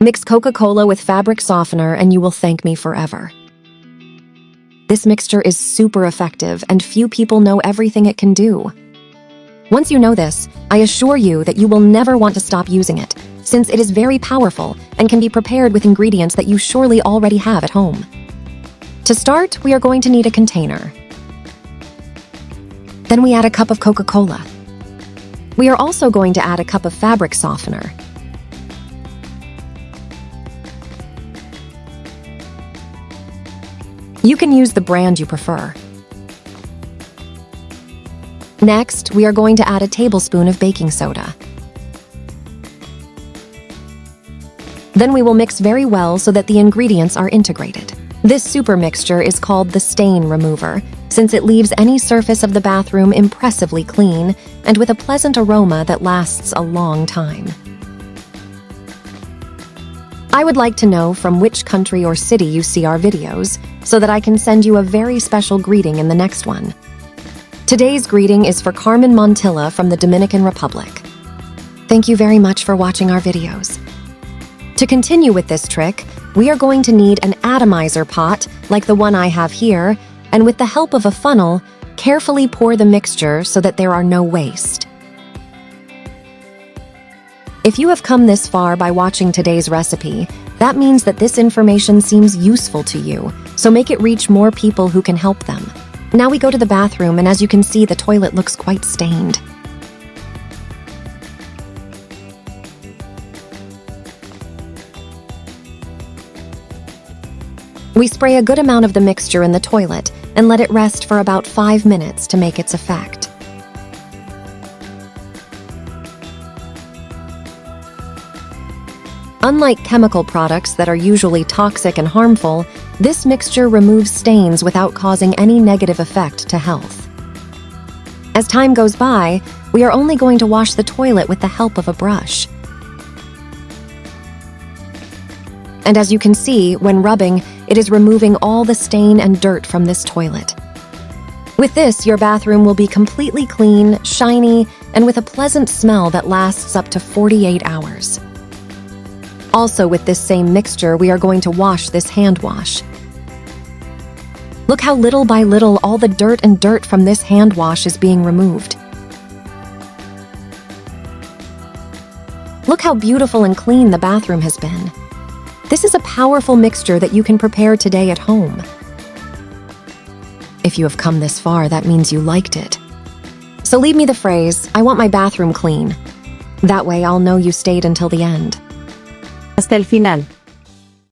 Mix Coca-Cola with fabric softener and you will thank me forever. This mixture is super effective and few people know everything it can do. Once you know this, I assure you that you will never want to stop using it, since it is very powerful and can be prepared with ingredients that you surely already have at home. To start, we are going to need a container. Then we add a cup of Coca-Cola. We are also going to add a cup of fabric softener. You can use the brand you prefer. Next, we are going to add a tablespoon of baking soda. Then we will mix very well so that the ingredients are integrated. This super mixture is called the stain remover, since it leaves any surface of the bathroom impressively clean and with a pleasant aroma that lasts a long time. I would like to know from which country or city you see our videos, so that I can send you a very special greeting in the next one. Today's greeting is for Carmen Montilla from the Dominican Republic. Thank you very much for watching our videos. To continue with this trick, we are going to need an atomizer pot, like the one I have here, and with the help of a funnel, carefully pour the mixture so that there are no waste. If you have come this far by watching today's recipe, that means that this information seems useful to you, so make it reach more people who can help them. Now we go to the bathroom, and as you can see, the toilet looks quite stained. We spray a good amount of the mixture in the toilet and let it rest for about 5 minutes to make its effect. Unlike chemical products that are usually toxic and harmful, this mixture removes stains without causing any negative effect to health. As time goes by, we are only going to wash the toilet with the help of a brush. And as you can see, when rubbing, it is removing all the stain and dirt from this toilet. With this, your bathroom will be completely clean, shiny, and with a pleasant smell that lasts up to 48 hours. Also, with this same mixture, we are going to wash this hand wash. Look how little by little all the dirt from this hand wash is being removed. Look how beautiful and clean the bathroom has been. This is a powerful mixture that you can prepare today at home. If you have come this far, that means you liked it. So leave me the phrase, "I want my bathroom clean." That way I'll know you stayed until the end. Hasta el final.